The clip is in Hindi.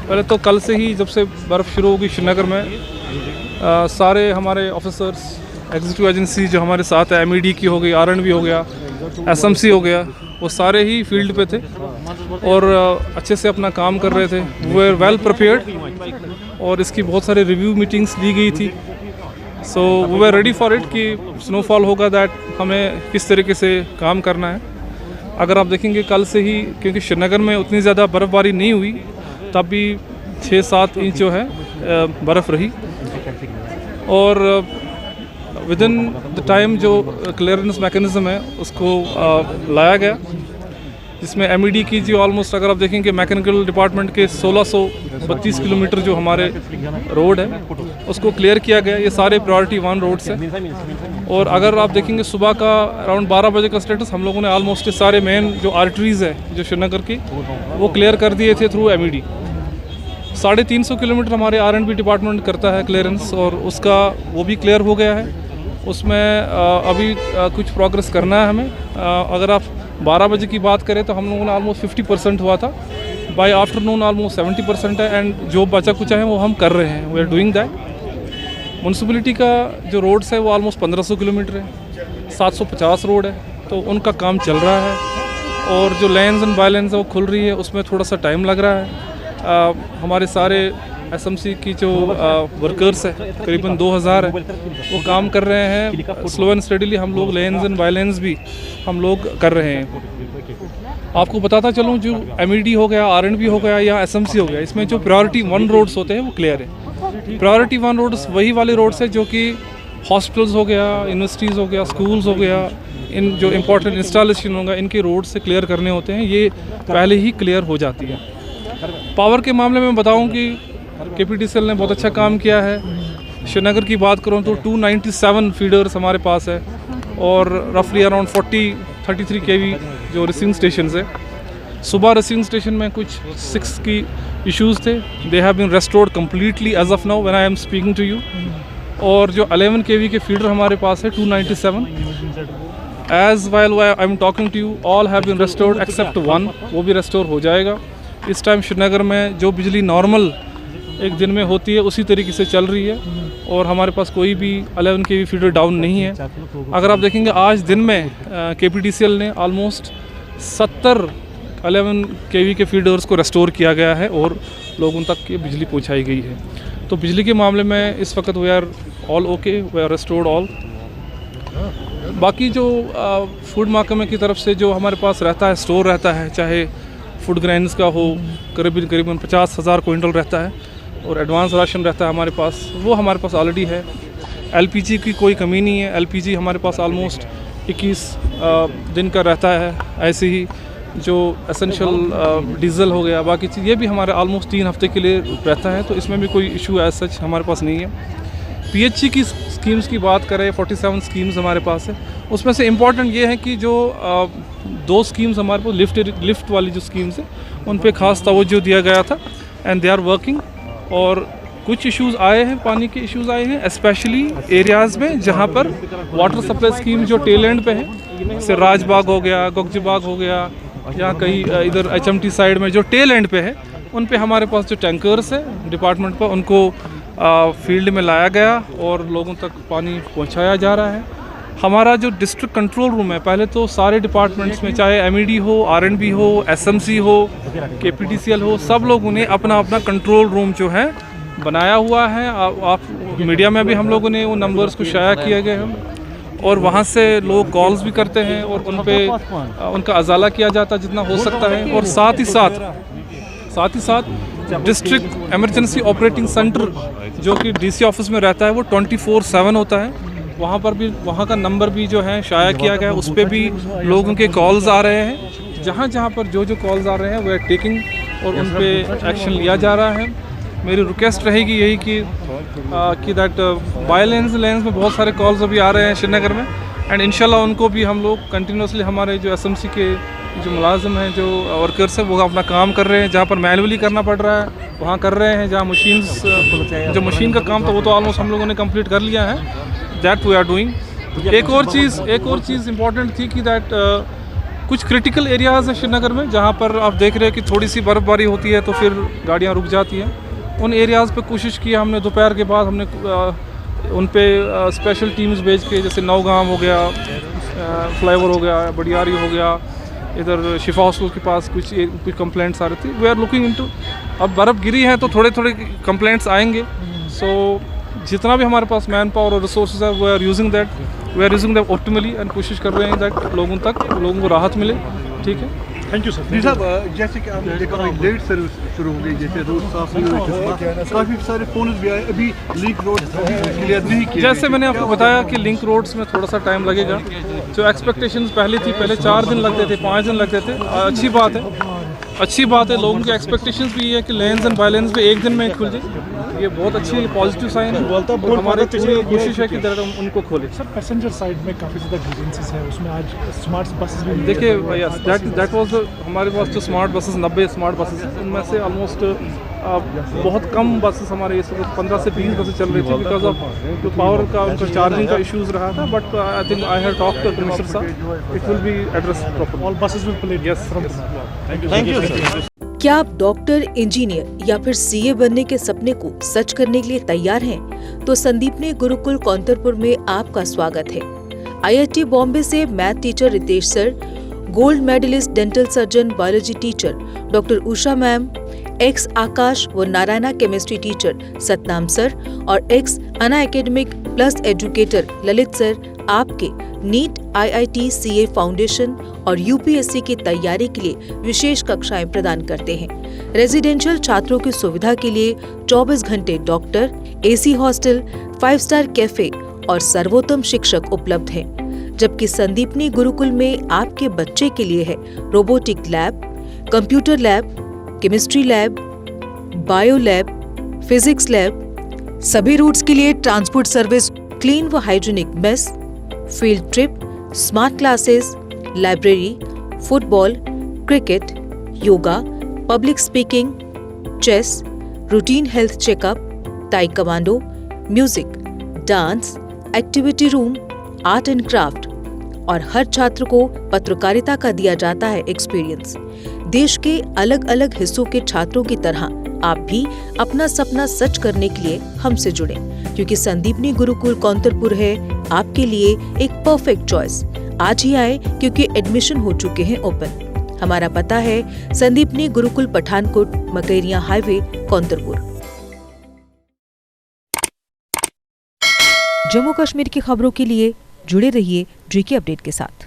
पहले तो कल से ही जब से बर्फ़ शुरू होगी श्रीनगर में, सारे हमारे ऑफिसर्स एग्जीक्यूटिव एजेंसी जो हमारे साथ है, MED की हो गई, RNB हो गया, SMC हो गया, वो सारे ही फील्ड पे थे और अच्छे से अपना काम कर रहे थे। वे आर वेल प्रिपेयर्ड और इसकी बहुत सारे रिव्यू मीटिंग्स ली गई थी। So we are ready for it कि स्नोफॉल होगा, दैट हमें किस तरीके से काम करना है। अगर आप देखेंगे कल से ही, क्योंकि श्रीनगर में उतनी ज़्यादा बर्फ़बारी नहीं हुई, तब भी 6-7 इंच जो है बर्फ़ रही और विद इन द टाइम जो क्लियरेंस मैकेनिज़्म है उसको लाया गया, जिसमें MED की जो ऑलमोस्ट अगर आप देखेंगे मैकेनिकल डिपार्टमेंट के 1632 किलोमीटर जो हमारे रोड है उसको क्लियर किया गया। ये सारे प्रायोरिटी 1 रोड्स हैं और अगर आप देखेंगे सुबह का अराउंड 12 बजे का स्टेटस, हम लोगों ने ऑलमोस्ट सारे मेन जो आर्टरीज़ है जो श्रीनगर की वो क्लियर कर दिए थे थ्रू MED। 350 किलोमीटर हमारे RNB डिपार्टमेंट करता है क्लियरेंस और उसका वो भी क्लियर हो गया है। उसमें अभी कुछ प्रोग्रेस करना है हमें। अगर आप 12 बजे की बात करें तो हम लोगों ने ऑलमोस्ट 50% हुआ था, बाय आफ्टरनून ऑलमोस्ट 70% है एंड जो बचा कुचा है वो हम कर रहे हैं, we are doing that. Municipality का जो रोड्स है वो ऑलमोस्ट 1500 किलोमीटर है, 750 रोड है, तो उनका काम चल रहा है और जो लेन्स एंड बाय लेन्स है वो खुल रही है, उसमें थोड़ा सा टाइम लग रहा है। हमारे सारे SMC की जो वर्कर्स है करीबन 2000 है, वो काम कर रहे हैं स्लो एंड स्टडीली। हम लोग लेन्स एंड बाय लेन्स भी हम लोग कर रहे हैं। आपको बताता चलूँ, जो MED हो गया, RNB हो गया या SMC हो गया, इसमें जो प्रायोरिटी 1 रोड्स होते हैं वो क्लियर है। प्रायोरिटी 1 रोड्स वही वाले रोड्स है जो कि हॉस्पिटल्स हो गया, यूनिवर्सिटीज़ हो गया, स्कूल्स हो गया, इन जो इम्पोर्टेंट इंस्टॉलेशन होगा इनके रोड से क्लियर करने होते हैं, ये पहले ही क्लियर हो जाती है। पावर के मामले में बताऊँ कि KPTCL ने बहुत अच्छा काम किया है। श्रीनगर की बात करूँ तो 297 फीडर्स हमारे पास है और रफली अराउंड 33 kV जो रिसीविंग स्टेशन है। सुबह रिसीविंग स्टेशन में कुछ 6 की इश्यूज़ थे, they have been restored completely as of now when I am speaking to you. और जो 11 kV के फीडर हमारे पास है 297, as well I am talking to you, all have been restored except 1, वो भी रेस्टोर हो जाएगा। इस टाइम श्रीनगर में जो बिजली नॉर्मल एक दिन में होती है उसी तरीके से चल रही है और हमारे पास कोई भी 11 kV फीडर डाउन नहीं है। अगर आप देखेंगे आज दिन में KPTCL ने ऑलमोस्ट 70 11 kV के फीडर्स को रेस्टोर किया गया है और लोगों तक ये बिजली पहुंचाई गई है। तो बिजली के मामले में इस वक्त we are all okay, we are restored all. बाकी जो फूड महकमे की तरफ से जो हमारे पास रहता है, स्टोर रहता है, चाहे फूड ग्रेन्स का हो, करीबन 50,000 क्विंटल रहता है और एडवांस राशन रहता है हमारे पास, वो हमारे पास ऑलरेडी है। LPG की कोई कमी नहीं है, LPG हमारे पास ऑलमोस्ट 21 दिन का रहता है। ऐसे ही जो एसेंशियल डीजल हो गया, बाकी चीज़ ये भी हमारे ऑलमोस्ट 3 हफ्ते के लिए रहता है, तो इसमें भी कोई इशू एज सच हमारे पास नहीं है। PHC की स्कीम्स की बात करें, 47 स्कीम्स हमारे पास है। उसमें से इम्पॉर्टेंट ये है कि जो 2 स्कीम्स हमारे पास लिफ्ट वाली जो स्कीम्स है उन पे ख़ास तवज्जो दिया गया था एंड दे आर वर्किंग। और कुछ इश्यूज़ आए हैं, पानी के इश्यूज़ आए हैं स्पेशली एरियाज़ में जहाँ पर वाटर सप्लाई स्कीम जो टेल एंड पे है, जैसे राजबाग हो गया, गोगजीबाग हो गया, या कहीं इधर HMT साइड में जो टेल एंड पे है, उन पे हमारे पास जो टैंकर्स है डिपार्टमेंट पर उनको फील्ड में लाया गया और लोगों तक पानी पहुंचाया जा रहा है। हमारा जो डिस्ट्रिक्ट कंट्रोल रूम है, पहले तो सारे डिपार्टमेंट्स में चाहे MED हो, RNB हो, SMC हो, KPTCL हो, सब लोगों ने अपना अपना कंट्रोल रूम जो है बनाया हुआ है। आप मीडिया में भी हम लोगों ने वो नंबर्स को शाया किए गए हैं और वहाँ से लोग कॉल्स भी करते हैं और उन पे उनका अजाला किया जाता है जितना हो सकता है। और साथ ही साथ डिस्ट्रिक्ट एमरजेंसी ऑपरेटिंग सेंटर जो कि DC ऑफिस में रहता है वो 24/7 होता है। वहाँ पर भी, वहाँ का नंबर भी जो है शाया किया गया है, उस पर भी लोगों के कॉल्स आ रहे हैं। जहाँ पर जो कॉल्स आ रहे हैं वो है टेकिंग और उन पर एक्शन लिया जा रहा है। मेरी रिक्वेस्ट रहेगी यही कि दैट बाय लेन्स में बहुत सारे कॉल्स अभी आ रहे हैं श्रीनगर में एंड इंशाल्लाह उनको भी हम लोग कंटिन्यूसली, हमारे जो SMC के जो मुलाजिम हैं, जो वर्कर्स हैं, वो अपना काम कर रहे हैं। जहाँ पर मैनुअली करना पड़ रहा है वहाँ कर रहे हैं, जहाँ मशीन का काम था वो तो ऑलमोस्ट हम लोगों ने कंप्लीट कर लिया है, दैट वी आर डूइंग। एक और चीज़ इम्पॉर्टेंट थी कि दैट कुछ क्रिटिकल एरियाज़ हैं श्रीनगर में जहाँ पर आप देख रहे हैं कि थोड़ी सी बर्फ़बारी होती है तो फिर गाड़ियाँ रुक जाती हैं। उन एरियाज़ पे कोशिश की हमने, दोपहर के बाद हमने उन पे स्पेशल टीम्स भेज के, जैसे नौगाम हो गया, फ्लाईओवर हो गया, बडियारी हो गया, इधर शिफा हॉस्टल के पास कुछ कंप्लेंट्स आ रही थी। वी आर लुकिंग इनटू, अब बर्फ़ गिरी है तो थोड़े थोड़े कंप्लेंट्स आएंगे। सो जितना भी हमारे पास मैन पावर और रिसोर्सेज है we are using that optimally and कोशिश कर रहे हैं दैट लोगों को राहत मिले। ठीक है, थैंक यू सर। जी साहब, जैसे कि आपने देखा लेट सर्विस शुरू हो गई, जैसे रोड साफ नहीं हुए, काफ़ी सारे फोन भी आए, अभी लिंक रोड क्लियर नहीं किया। जैसे मैंने आपको बताया कि लिंक रोड्स में थोड़ा सा टाइम लगेगा। जो एक्सपेक्टेशंस पहले थी, पहले 4 दिन लगते थे, 5 दिन लगते थे। अच्छी बात है, लोगों की एक्सपेक्टेशंस भी ये है कि लेन्स एंड बाइलेंस भी एक दिन में खुल जाए। ये बहुत अच्छी पॉजिटिव साइन है। हमारी पूरी कोशिश है कि उनको खोले। सर, पैसेंजर साइड में काफ़ी ज़्यादा ग्रीवेंसेस है, उसमें आज स्मार्ट बसेस भी देखिए, दैट वाज हमारे पास जो स्मार्ट बसेस 90 स्मार्ट बसेस हैं, उनमें से ऑलमोस्ट बहुत कम बसेस हमारे इस वक्त 15 से 20 बसेस चल रही थी बिकॉज ऑफ जो पावर का उनका चार्जिंग का इश्यूज रहा था। But I think I have talked to commissioner साहब, it will be address properly. All buses will play. Yes, thank you sir. क्या आप डॉक्टर, इंजीनियर या फिर सीए बनने के सपने को सच करने के लिए तैयार हैं? तो संदीपनी गुरुकुल कौंतरपुर में आपका स्वागत है। आईआईटी बॉम्बे से math teacher Ritesh sir, gold medallist dental surgeon biology teacher doctor Usha ma'am, ex Aakash व Narayana chemistry teacher Satnam sir और ex Unacademy plus educator Lalit sir आपके नीट, आईआईटी, सीए फाउंडेशन और यूपीएससी की तैयारी के लिए विशेष कक्षाएं प्रदान करते हैं। रेजिडेंशियल छात्रों की सुविधा के लिए 24 घंटे doctor, AC hostel, 5 star cafe और सर्वोत्तम शिक्षक उपलब्ध हैं। जबकि संदीपनी गुरुकुल में आपके बच्चे के लिए है robotic lab, computer lab, chemistry lab, bio lab, physics lab. सभी रूट्स के लिए ट्रांसपोर्ट सर्विस, क्लीन व hygienic mess, field trip, smart classes, library, football, cricket, yoga, public speaking, chess, routine health checkup, ताई कमांडो, music, dance, activity room, art and craft और हर छात्र को पत्रकारिता का दिया जाता है एक्सपीरियंस। देश के अलग अलग हिस्सों के छात्रों की तरह आप भी अपना सपना सच करने के लिए हमसे जुड़ें, क्योंकि संदीपनी गुरुकुल कौंतरपुर है आपके लिए एक परफेक्ट चॉइस। आज ही आए क्योंकि एडमिशन हो चुके हैं ओपन। हमारा पता है संदीपनी गुरुकुल पठानकोट, मकैरिया हाईवे, कौंतरपुर। जम्मू कश्मीर की खबरों के लिए जुड़े रहिए जीके अपडेट के साथ।